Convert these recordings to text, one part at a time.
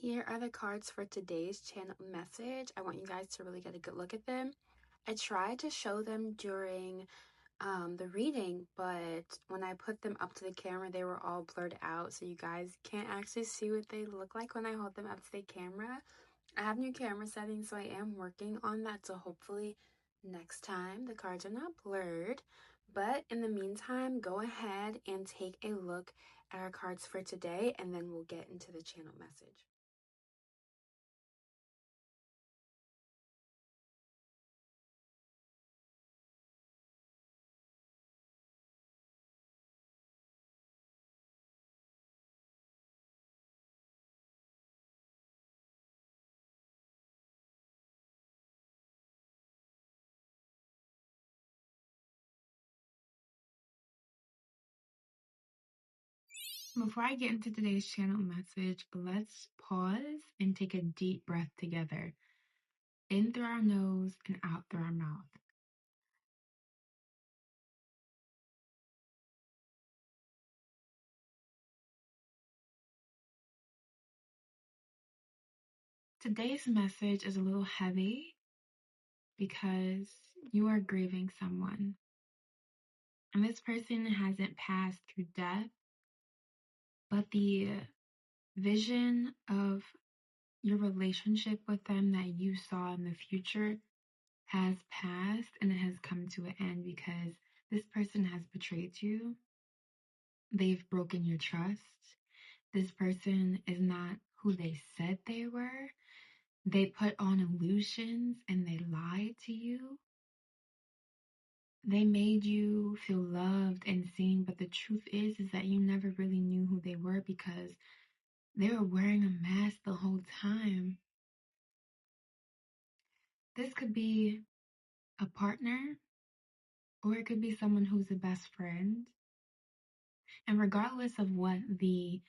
here are the cards for today's channel message. I want you guys to really get a good look at them. I tried to show them during the reading, but when I put them up to the camera, they were all blurred out, so you guys can't actually see what they look like when I hold them up to the camera. I have new camera settings, so I am working on that, so hopefully next time the cards are not blurred. But in the meantime, go ahead and take a look at our cards for today, and then we'll get into the channel message. Before I get into today's channel message, let's pause and take a deep breath together. In through our nose and out through our mouth. Today's message is a little heavy because you are grieving someone. And this person hasn't passed through death, but the vision of your relationship with them that you saw in the future has passed and it has come to an end because this person has betrayed you. They've broken your trust. This person is not who they said they were. They put on illusions and they lied to you. They made you feel loved and seen, but the truth is that you never really knew who they were because they were wearing a mask the whole time. This could be a partner, or it could be someone who's a best friend. And regardless of what the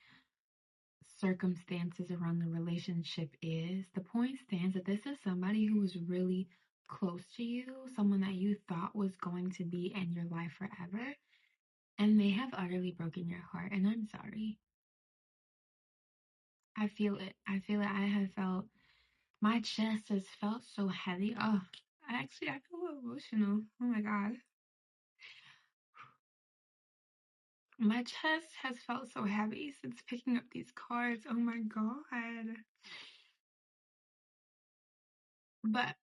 circumstances around the relationship is, the point stands that this is somebody who was really close to you, someone that you thought was going to be in your life forever, and they have utterly broken your heart, and I'm sorry. I feel it. I feel it. I have felt, my chest has felt so heavy. Oh, I feel a little emotional. Oh my God. My chest has felt so heavy since picking up these cards. Oh my God. But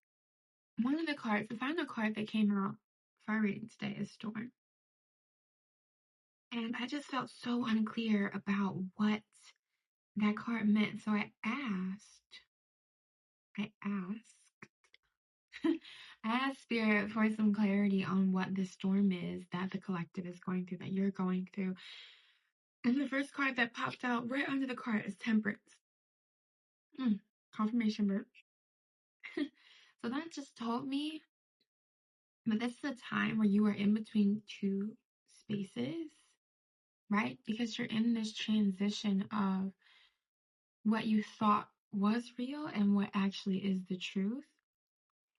one of the cards, the final card that came out for our reading today is Storm. And I just felt so unclear about what that card meant. So I asked I asked Spirit for some clarity on what this storm is that the collective is going through, that you're going through. And the first card that popped out right under the card is Temperance. Confirmation burp. So that just told me that this is a time where you are in between two spaces, right? Because you're in this transition of what you thought was real and what actually is the truth.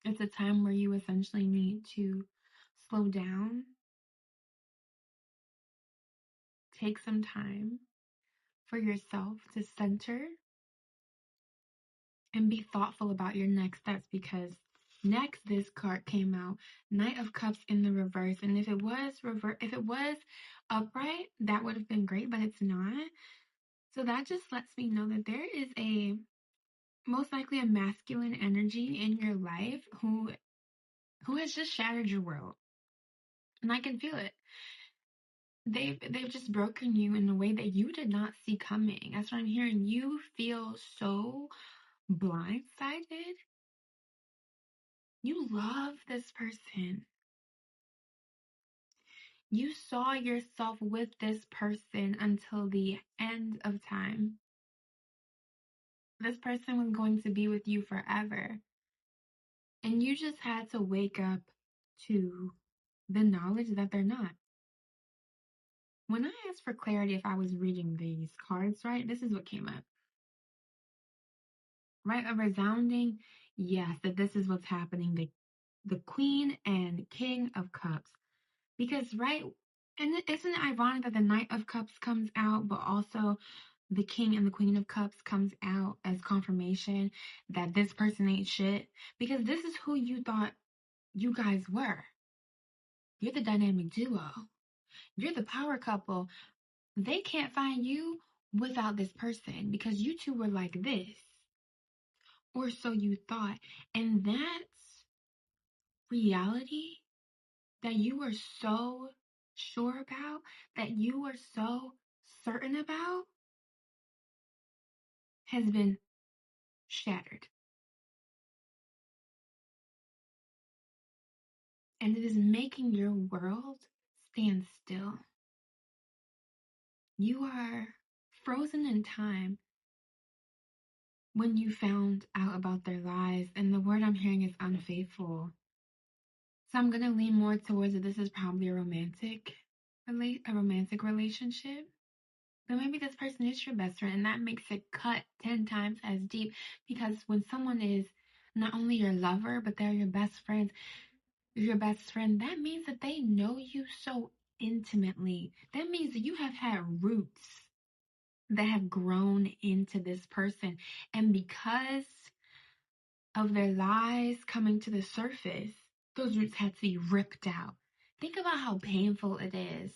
It's a time where you essentially need to slow down, take some time for yourself to center and be thoughtful about your next steps, because next this card came out, Knight of Cups in the reverse, and if it was upright, that would have been great, but it's not. So that just lets me know that there is a most likely a masculine energy in your life who has just shattered your world. And I can feel it. They've just broken you in a way that you did not see coming. That's what I'm hearing. You feel so blindsided. You love this person. You saw yourself with this person until the end of time. This person was going to be with you forever. And you just had to wake up to the knowledge that they're not. When I asked for clarity if I was reading these cards right, this is what came up. Right? A resounding yes, that this is what's happening. The Queen and King of Cups. Because, right, and isn't it ironic that the Knight of Cups comes out, but also the King and the Queen of Cups comes out as confirmation that this person ain't shit, because this is who you thought you guys were. You're the dynamic duo. You're the power couple. They can't find you without this person because you two were like this. Or so you thought. And that's reality that you were so sure about, that you were so certain about, has been shattered. And it is making your world stand still. You are frozen in time when you found out about their lies, and the word I'm hearing is unfaithful. So I'm gonna lean more towards that this is probably a romantic relationship. But maybe this person is your best friend, and that makes it cut 10 times as deep, because when someone is not only your lover, but they're your best friend, that means that they know you so intimately. That means that you have had roots that have grown into this person. And because of their lies coming to the surface, those roots had to be ripped out. Think about how painful it is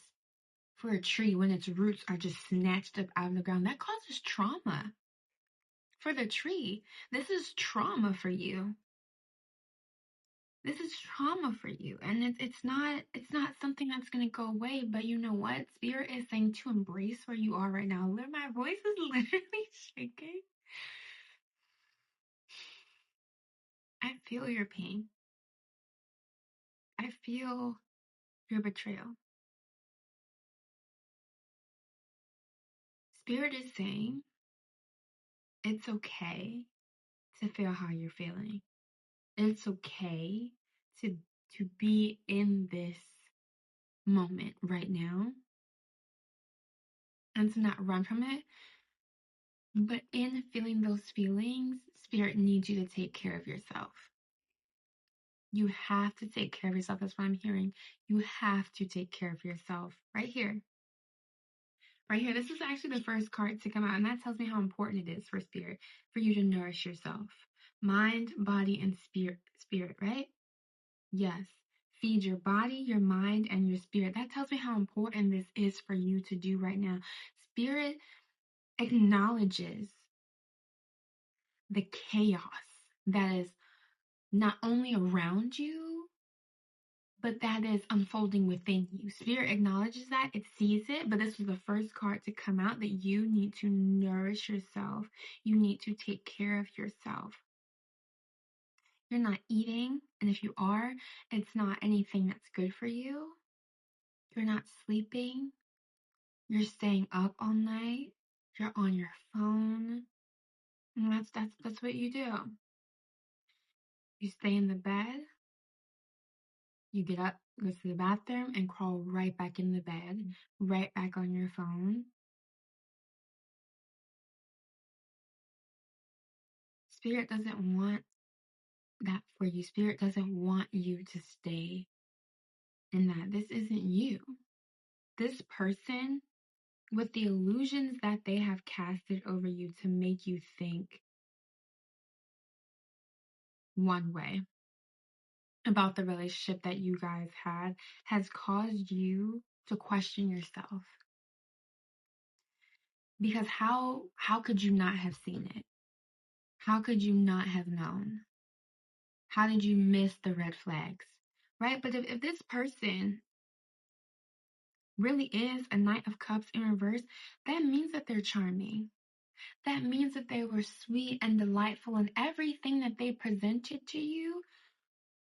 for a tree when its roots are just snatched up out of the ground. That causes trauma for the tree. This is trauma for you. This is trauma for you. And it's not something that's going to go away. But you know what? Spirit is saying to embrace where you are right now. My voice is literally shaking. I feel your pain. I feel your betrayal. Spirit is saying it's okay to feel how you're feeling. It's okay to be in this moment right now and to not run from it. But in feeling those feelings, Spirit needs you to take care of yourself. You have to take care of yourself. That's what I'm hearing. You have to take care of yourself. Right here. Right here. This is actually the first card to come out, and that tells me how important it is for Spirit, for you to nourish yourself. Mind, body, and spirit, right? Yes. Feed your body, your mind, and your spirit. That tells me how important this is for you to do right now. Spirit acknowledges the chaos that is not only around you, but that is unfolding within you. Spirit acknowledges that, it sees it, but this was the first card to come out that you need to nourish yourself. You need to take care of yourself. You're not eating, and if you are, it's not anything that's good for you. You're not sleeping. You're staying up all night. You're on your phone. And that's what you do. You stay in the bed. You get up, go to the bathroom, and crawl right back in the bed, right back on your phone. Spirit doesn't want that for you. Spirit doesn't want you to stay in that. This isn't you. This person, with the illusions that they have casted over you to make you think one way about the relationship that you guys had, has caused you to question yourself. Because how could you not have seen it? How could you not have known? How did you miss the red flags? Right? But if this person really is a Knight of Cups in reverse, that means that they're charming. That means that they were sweet and delightful, and everything that they presented to you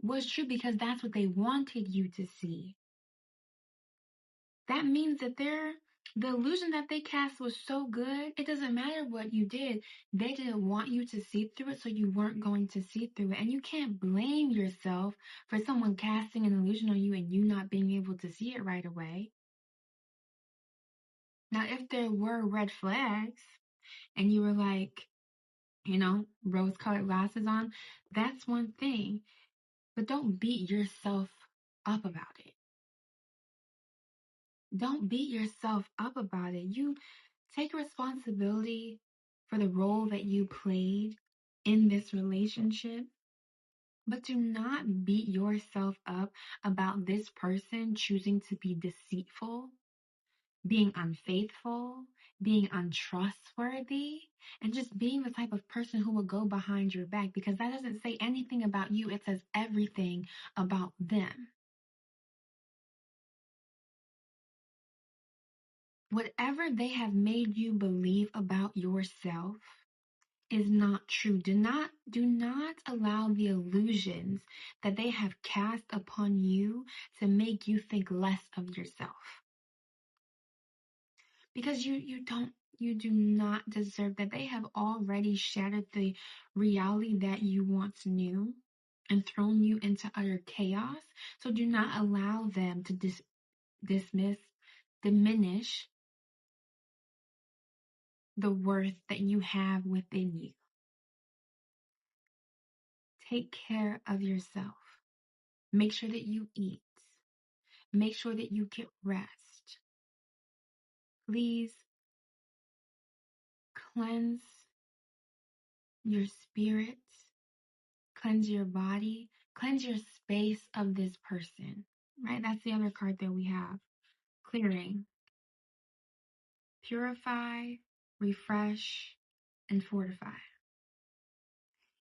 was true because that's what they wanted you to see. That means that the illusion that they cast was so good, it doesn't matter what you did. They didn't want you to see through it, so you weren't going to see through it. And you can't blame yourself for someone casting an illusion on you and you not being able to see it right away. Now, if there were red flags and you were like, rose-colored glasses on, that's one thing. But don't beat yourself up about it. Don't beat yourself up about it. Take responsibility for the role that you played in this relationship, but do not beat yourself up about this person choosing to be deceitful, being unfaithful, being untrustworthy, and just being the type of person who will go behind your back, because that doesn't say anything about you. It says everything about them. Whatever they have made you believe about yourself is not true. Do not allow the illusions that they have cast upon you to make you think less of yourself. Because you do not deserve that. They have already shattered the reality that you once knew and thrown you into utter chaos. So do not allow them to dismiss, diminish the worth that you have within you. Take care of yourself. Make sure that you eat. Make sure that you get rest. Please cleanse your spirit, cleanse your body, cleanse your space of this person, right? That's the other card that we have. Clearing. Purify, refresh, and fortify.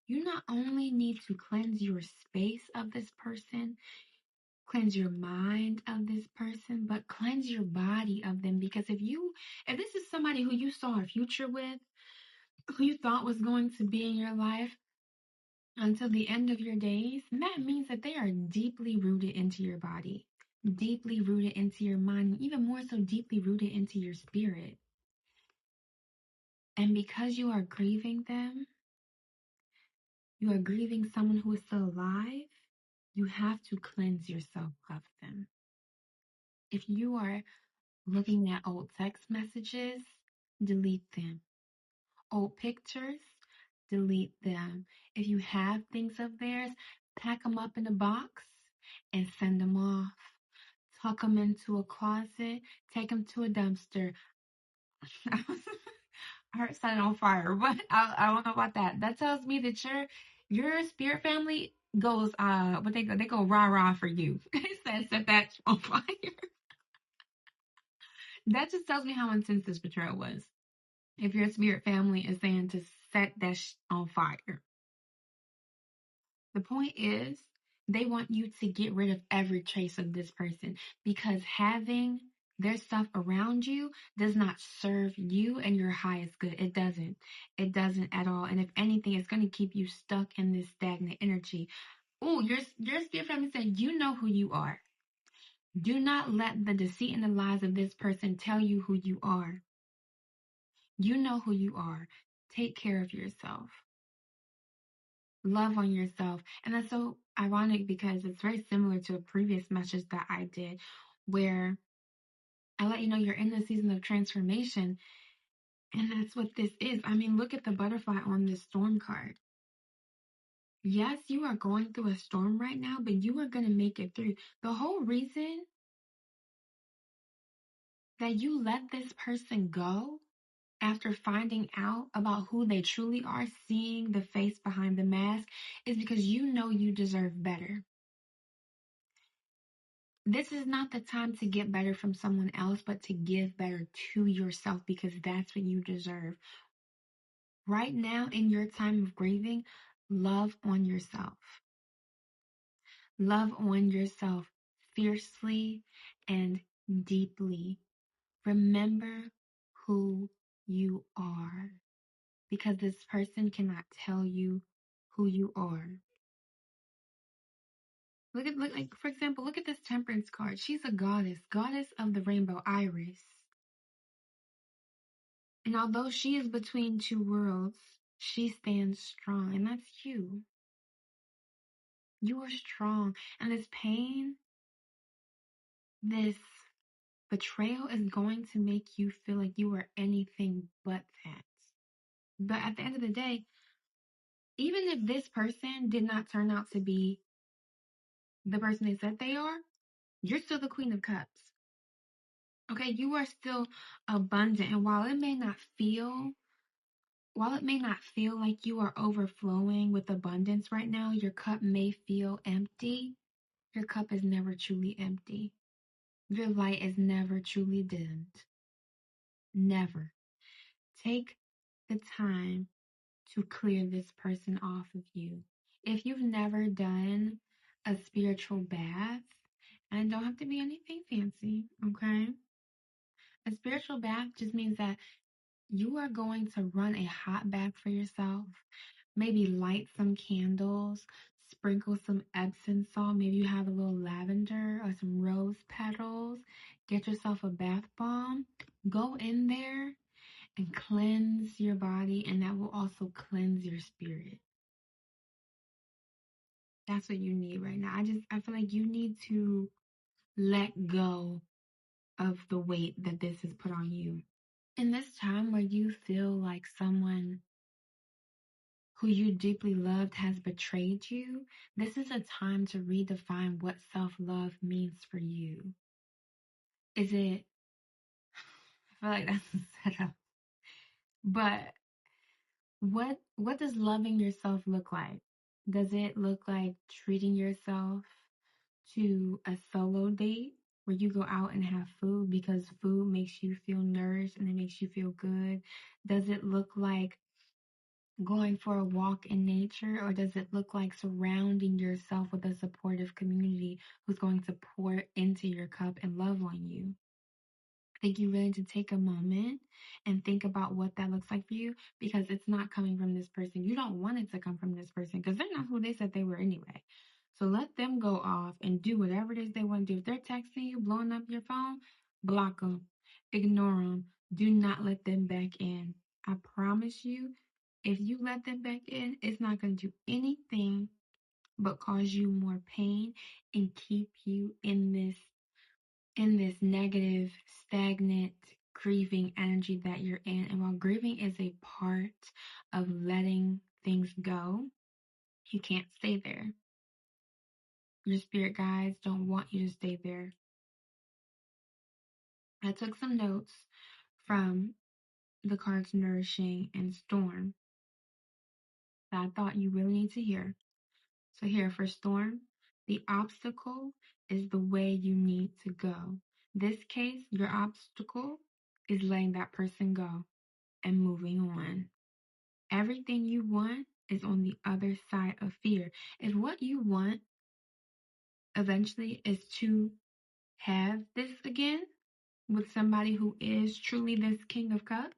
You not only need to cleanse your space of this person, cleanse your mind of this person, but cleanse your body of them. Because if this is somebody who you saw a future with, who you thought was going to be in your life until the end of your days, that means that they are deeply rooted into your body, deeply rooted into your mind, even more so deeply rooted into your spirit. And because you are grieving them, you are grieving someone who is still alive, you have to cleanse yourself of them. If you are looking at old text messages, delete them. Old pictures, delete them. If you have things of theirs, pack them up in a box and send them off. Tuck them into a closet, take them to a dumpster. I heard something on fire, but I don't know about that. That tells me that your spirit family goes but they go rah-rah for you. It says set that on fire. That just tells me how intense this betrayal was. If your spirit family is saying to set that on fire. The point is, they want you to get rid of every trace of this person, because having their stuff around you does not serve you and your highest good. It doesn't. It doesn't at all. And if anything, it's going to keep you stuck in this stagnant energy. Oh, your spirit family said, you know who you are. Do not let the deceit and the lies of this person tell you who you are. You know who you are. Take care of yourself. Love on yourself. And that's so ironic because it's very similar to a previous message that I did, where I let you know you're in the season of transformation. And that's what this is. I mean, look at the butterfly on this storm card. Yes, you are going through a storm right now, but you are going to make it through. The whole reason that you let this person go after finding out about who they truly are, seeing the face behind the mask, is because you know you deserve better. This is not the time to get better from someone else, but to give better to yourself, because that's what you deserve. Right now, in your time of grieving, love on yourself. Love on yourself fiercely and deeply. Remember who you are, because this person cannot tell you who you are. Like for example, look at this Temperance card. She's a goddess of the rainbow, Iris. And although she is between two worlds, she stands strong, and that's you. You are strong, and this pain, this betrayal is going to make you feel like you are anything but that. But at the end of the day, even if this person did not turn out to be the person they said they are, you're still the Queen of Cups. Okay, you are still abundant. And while it may not feel like you are overflowing with abundance right now, your cup may feel empty. Your cup is never truly empty. Your light is never truly dimmed. Never. Take the time to clear this person off of you. If you've never done a spiritual bath, and don't have to be anything fancy, okay? A spiritual bath just means that you are going to run a hot bath for yourself. Maybe light some candles, sprinkle some Epsom salt. Maybe you have a little lavender or some rose petals. Get yourself a bath bomb. Go in there and cleanse your body, and that will also cleanse your spirit. That's what you need right now. I feel like you need to let go of the weight that this has put on you. In this time where you feel like someone who you deeply loved has betrayed you, this is a time to redefine what self-love means for you. Is it, I feel like that's a setup, but what does loving yourself look like? Does it look like treating yourself to a solo date where you go out and have food because food makes you feel nourished and it makes you feel good? Does it look like going for a walk in nature, or does it look like surrounding yourself with a supportive community who's going to pour into your cup and love on you? I think you really need to take a moment and think about what that looks like for you, because it's not coming from this person. You don't want it to come from this person because they're not who they said they were anyway. So let them go off and do whatever it is they want to do. If they're texting you, blowing up your phone, block them, ignore them. Do not let them back in. I promise you, if you let them back in, it's not going to do anything but cause you more pain and keep you in this negative, stagnant, grieving energy that you're in. And while grieving is a part of letting things go, you can't stay there. Your spirit guides don't want you to stay there. I took some notes from the cards Nourishing and Storm that I thought you really need to hear. So here for Storm, the obstacle is the way you need to go. This case, your obstacle is letting that person go and moving on. Everything you want is on the other side of fear. If what you want eventually is to have this again with somebody who is truly this King of Cups,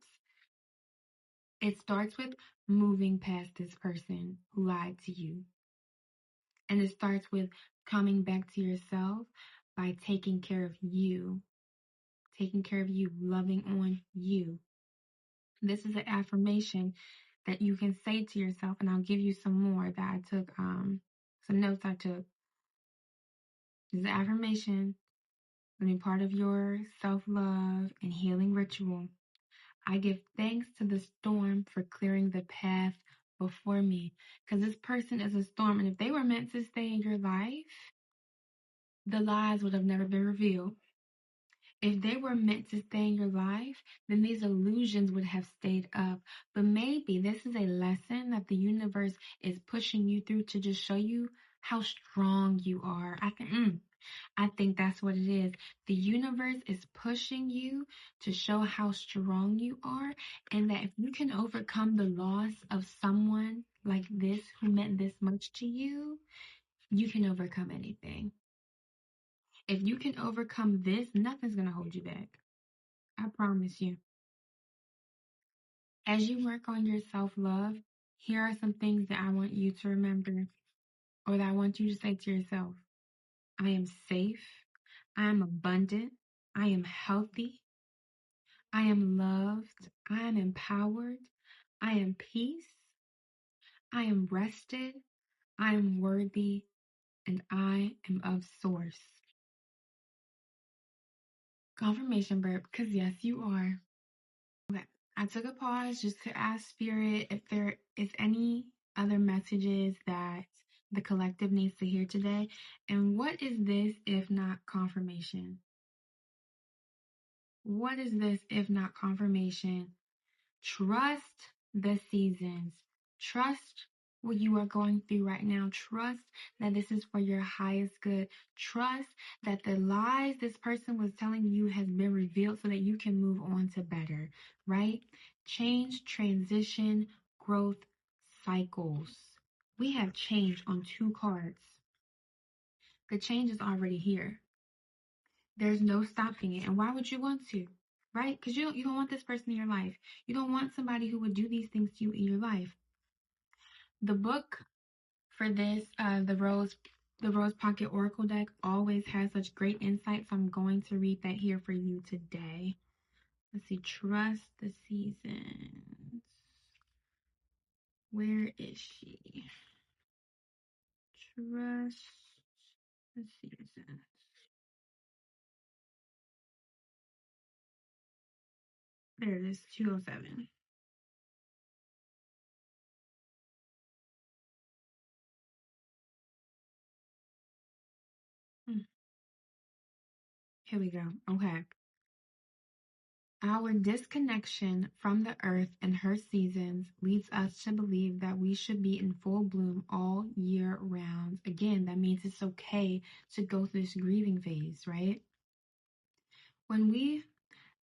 it starts with moving past this person who lied to you. And it starts with coming back to yourself by taking care of you, loving on you. This is an affirmation that you can say to yourself, and I'll give you some more that I took, some notes I took. This is an affirmation to be part of your self-love and healing ritual. I give thanks to the storm for clearing the path before me, because this person is a storm, and if they were meant to stay in your life, the lies would have never been revealed. If they were meant to stay in your life, then these illusions would have stayed up. But maybe this is a lesson that the universe is pushing you through to just show you how strong you are. I think that's what it is. The universe is pushing you to show how strong you are, and that if you can overcome the loss of someone like this who meant this much to you, you can overcome anything. If you can overcome this, nothing's going to hold you back. I promise you. As you work on your self-love, here are some things that I want you to remember, or that I want you to say to yourself. I am safe. I am abundant. I am healthy. I am loved. I am empowered. I am peace. I am rested. I am worthy. And I am of source. Confirmation burp, because yes, you are. Okay. I took a pause just to ask Spirit if there is any other messages that the collective needs to hear today. And what is this if not confirmation? What is this if not confirmation? Trust the seasons. Trust what you are going through right now. Trust that this is for your highest good. Trust that the lies this person was telling you has been revealed so that you can move on to better, right? Change, transition, growth, cycles. We have change on 2 cards. The change is already here. There's no stopping it. And why would you want to? Right? Because you don't want this person in your life. You don't want somebody who would do these things to you in your life. The book for this, the Rose Pocket Oracle deck always has such great insight. So I'm going to read that here for you today. Let's see. Trust the seasons. Where is she? Trust the seasons. There it is. 207. Here we go. Okay. Our disconnection from the earth and her seasons leads us to believe that we should be in full bloom all year round. Again, that means it's okay to go through this grieving phase, right?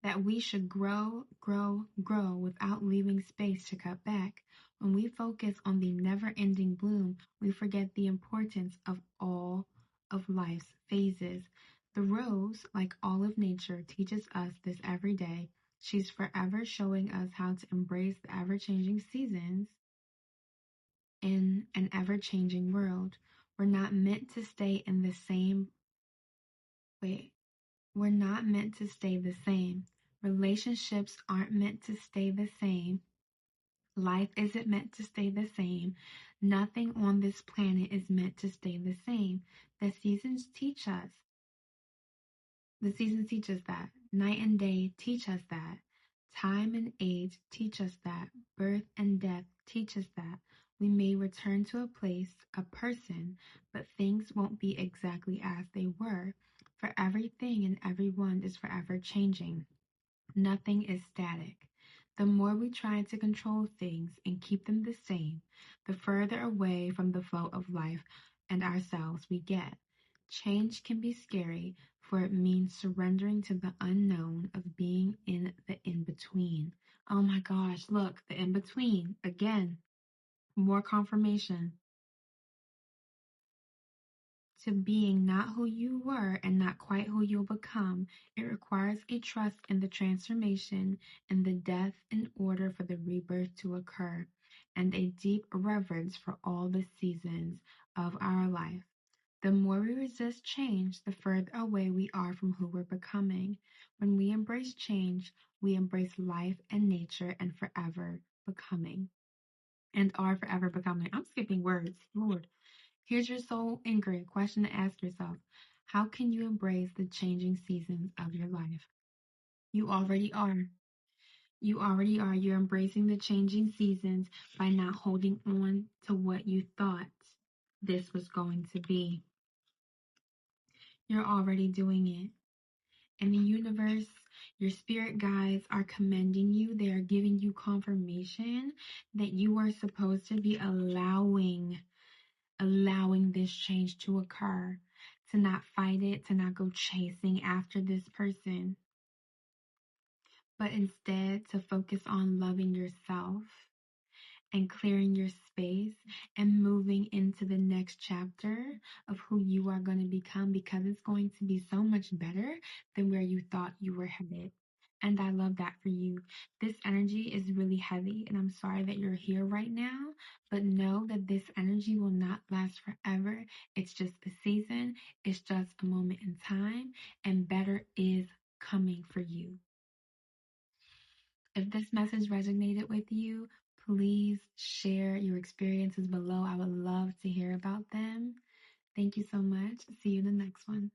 That we should grow, grow, grow without leaving space to cut back. When we focus on the never-ending bloom, we forget the importance of all of life's phases. The rose, like all of nature, teaches us this every day. She's forever showing us how to embrace the ever-changing seasons in an ever-changing world. We're not meant to stay in the same wait. We're not meant to stay the same. Relationships aren't meant to stay the same. Life isn't meant to stay the same. Nothing on this planet is meant to stay the same. The seasons teach us. The seasons teach us that. Night and day teach us that. Time and age teach us that. Birth and death teach us that. We may return to a place, a person, but things won't be exactly as they were. For everything and everyone is forever changing. Nothing is static. The more we try to control things and keep them the same, the further away from the flow of life and ourselves we get. Change can be scary, for it means surrendering to the unknown of being in the in-between. Oh my gosh, look, the in-between. Again, more confirmation. To being not who you were and not quite who you'll become, it requires a trust in the transformation and the death in order for the rebirth to occur, and a deep reverence for all the seasons of our life. The more we resist change, the further away we are from who we're becoming. When we embrace change, we embrace life and nature and forever becoming. And are forever becoming. I'm skipping words, Lord. Here's your soul anchoring question to ask yourself. How can you embrace the changing seasons of your life? You already are. You already are. You're embracing the changing seasons by not holding on to what you thought this was going to be. You're already doing it. And the universe, your spirit guides are commending you. They are giving you confirmation that you are supposed to be allowing this change to occur, to not fight it, to not go chasing after this person, but instead to focus on loving yourself and clearing your space and moving into the next chapter of who you are going to become, because it's going to be so much better than where you thought you were headed. And I love that for you. This energy is really heavy, and I'm sorry that you're here right now, but know that this energy will not last forever. It's just a season, it's just a moment in time, and better is coming for you. If this message resonated with you, please share your experiences below. I would love to hear about them. Thank you so much. See you in the next one.